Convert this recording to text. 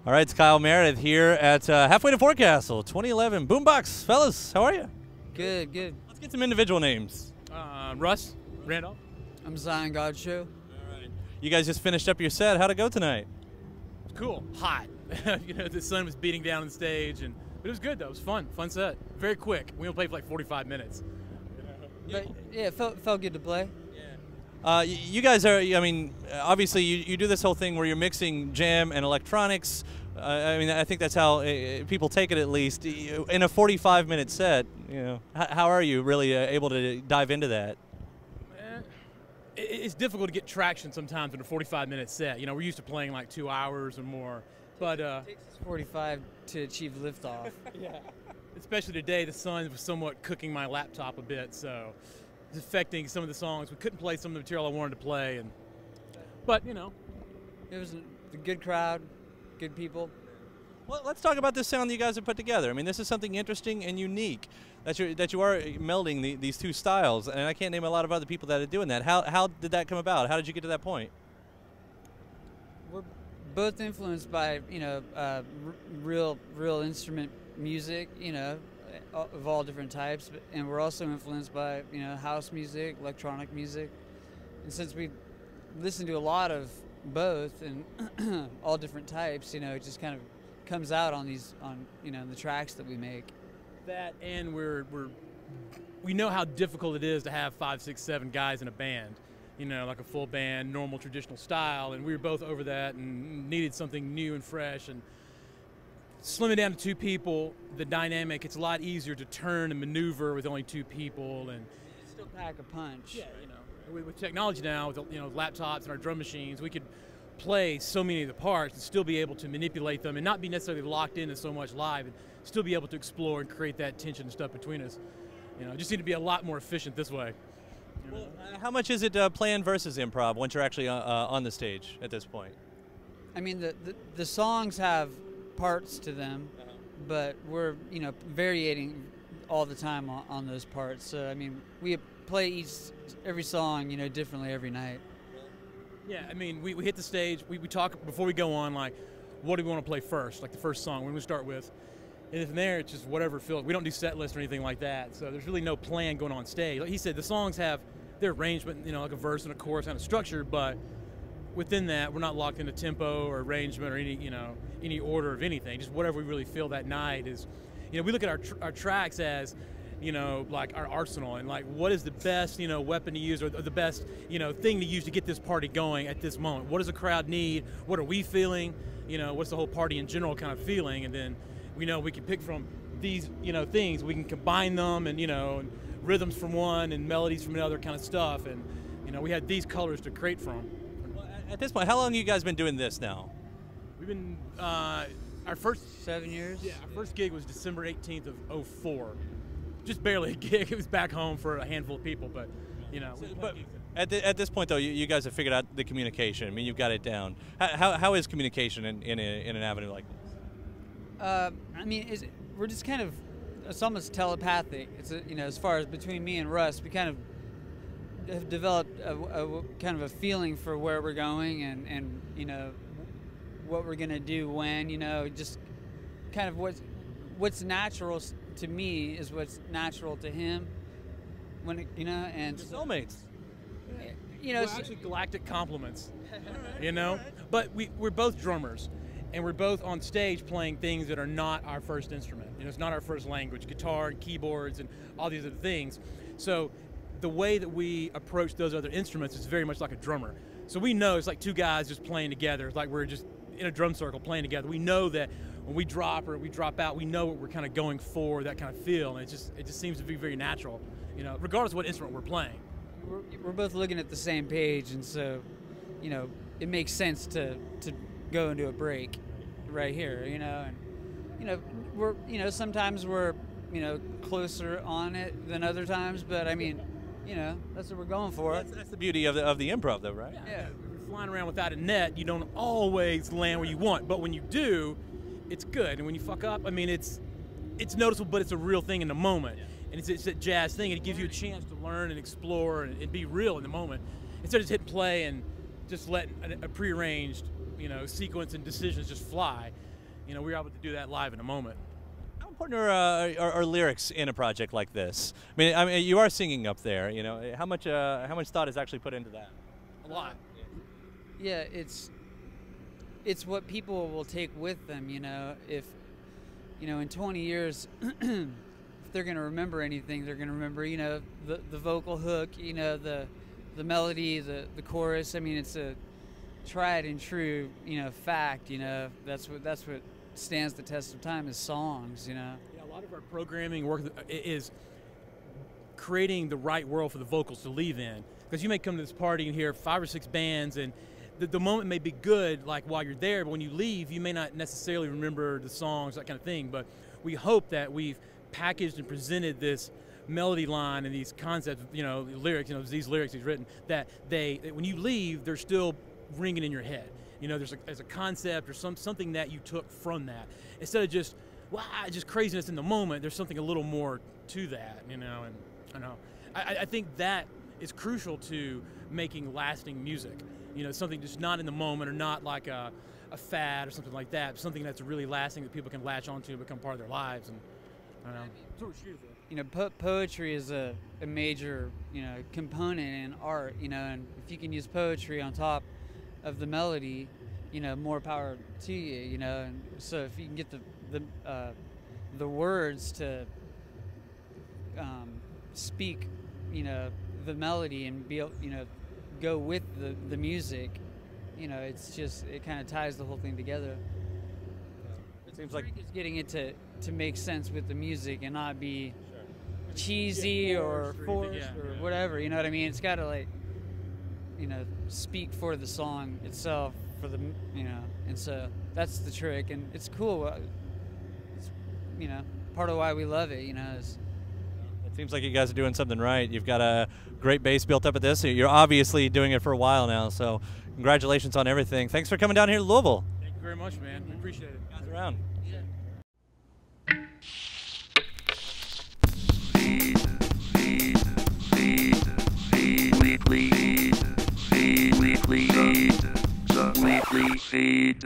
All right, it's Kyle Meredith here at halfway to Forecastle, 2011. Boombox, fellas, how are you? Good, good. Let's get some individual names. Russ, Randolph. I'm Zion Godshow. All right. You guys just finished up your set. How'd it go tonight? It was cool, hot. You know, the sun was beating down on the stage, but it was good though. It was fun set. Very quick. We only played for like 45 minutes. But yeah, it felt good to play. You guys are, I mean, obviously you do this whole thing where you're mixing jam and electronics. I mean, I think that's how people take it, at least. In a 45-minute set, you know, how are you really able to dive into that? It's difficult to get traction sometimes in a 45-minute set. You know, we're used to playing like 2 hours or more. But it takes us 45 to achieve liftoff. Yeah. Especially today, the sun was somewhat cooking my laptop a bit, so it's affecting some of the songs. We couldn't play some of the material I wanted to play, but you know, it was a good crowd, good people. Well, let's talk about this sound that you guys have put together. I mean, this is something interesting and unique that you are melding these two styles, and I can't name a lot of other people that are doing that. How did that come about? How did you get to that point? We're both influenced by, you know, real instrument music, you know, of all different types, and we're also influenced by, you know, house music, electronic music, and since we listen to a lot of both and all different types, you know, it just kind of comes out on you know, the tracks that we make. That, and we know how difficult it is to have 5, 6, 7 guys in a band, you know, like a full band, normal traditional style, and we were both over that and needed something new and fresh. And slimming down to 2 people, the dynamic, it's a lot easier to turn and maneuver with only 2 people, and still pack a punch. Yeah, you know, with technology now, with, you know, laptops and our drum machines, we could play so many of the parts and still be able to manipulate them and not be necessarily locked into so much live, and still be able to explore and create that tension and stuff between us. You know, just need to be a lot more efficient this way. Well, how much is it planned versus improv once you're actually on the stage at this point? I mean, the songs have parts to them, but we're, you know, varying all the time on those parts. So I mean, we play every song, you know, differently every night. Yeah, I mean, we hit the stage, we talk before we go on, like, what do we want to play first, like the first song, what do we start with? And then from there, it's just whatever feels. We don't do set lists or anything like that, so there's really no plan going on stage. Like he said, the songs have their arrangement, you know, like a verse and a chorus kind of structure, but within that, we're not locked into tempo or arrangement or any, you know, any order of anything. Just whatever we really feel that night is, you know, we look at our tracks as, you know, like our arsenal, and like what is the best, you know, weapon to use, or the best, you know, thing to use to get this party going at this moment. What does the crowd need? What are we feeling? You know, what's the whole party in general kind of feeling? And then we know we can pick from these, you know, things. We can combine them, and, you know, and rhythms from one and melodies from another kind of stuff. And, you know, we had these colors to create from. Well, at this point, how long have you guys been doing this now? We've been, our first 7 years? Yeah, our first gig was December 18th of '04. Just barely a gig. It was back home for a handful of people, but, you know. But at this point, though, you guys have figured out the communication. I mean, you've got it down. How is communication in an avenue like this? I mean, we're just kind of, it's almost telepathic. It's you know, as far as between me and Russ, we kind of have developed a kind of a feeling for where we're going, and you know, what we're gonna do when, you know, just kind of what's natural to me is what's natural to him, when it, you know, and soulmates. You know, we're actually galactic compliments, you know. But we're both drummers, and we're both on stage playing things that are not our first instrument. You know, it's not our first language, guitar and keyboards and all these other things. So the way that we approach those other instruments is very much like a drummer. So we know it's like 2 guys just playing together. It's like we're just in a drum circle playing together. We know that when we drop or we drop out, we know what we're kind of going for, that kind of feel, and it just seems to be very natural, you know, regardless of what instrument we're playing. We're both looking at the same page, and so, you know, it makes sense to go into a break right here, you know, and, you know, sometimes we're, you know, closer on it than other times, but I mean, you know, that's what we're going for. That's the beauty of the improv, though, right? Yeah. If you're flying around without a net, you don't always land where you want, but when you do, it's good. And when you fuck up, I mean, it's noticeable, but it's a real thing in the moment. And it's that jazz thing, and it gives you a chance to learn and explore and be real in the moment, instead of just hitting play and just letting a prearranged, you know, sequence and decisions just fly. You know, we were able to do that live in a moment. How important are lyrics in a project like this? I mean, you are singing up there. You know, how much thought is actually put into that? A lot. Yeah, it's what people will take with them. You know, if in 20 years, if they're going to remember anything, they're going to remember the vocal hook, the melody, the chorus. I mean, it's a tried and true fact. That's what stands the test of time is songs. Yeah, a lot of our programming work is creating the right world for the vocals to leave in, because you may come to this party and hear 5 or 6 bands, and the moment may be good like while you're there, but when you leave you may not necessarily remember the songs, that kind of thing. But we hope that we've packaged and presented this melody line and these concepts, lyrics, these lyrics he's written, that when you leave they're still ringing in your head. There's a concept or something that you took from that, instead of just craziness in the moment. There's something a little more to that, and I think that is crucial to making lasting music. Something just not in the moment, or not like a fad or something like that, but something that's really lasting that people can latch onto and become part of their lives. And poetry is a major component in art. And if you can use poetry on top of the melody, more power to you. And so if you can get the words to speak the melody and be able go with the music, it kind of ties the whole thing together. It seems like it's getting it to make sense with the music and not be cheesy or forced or whatever. You know what I mean? It's got to speak for the song itself, for the and so that's the trick, and it's cool. It's part of why we love it. Is it seems like you guys are doing something right. You've got a great base built up at this. You're obviously doing it for a while now, so congratulations on everything. Thanks for coming down here to Louisville. Thank you very much, man. We appreciate it. Guys around. Weekly feed.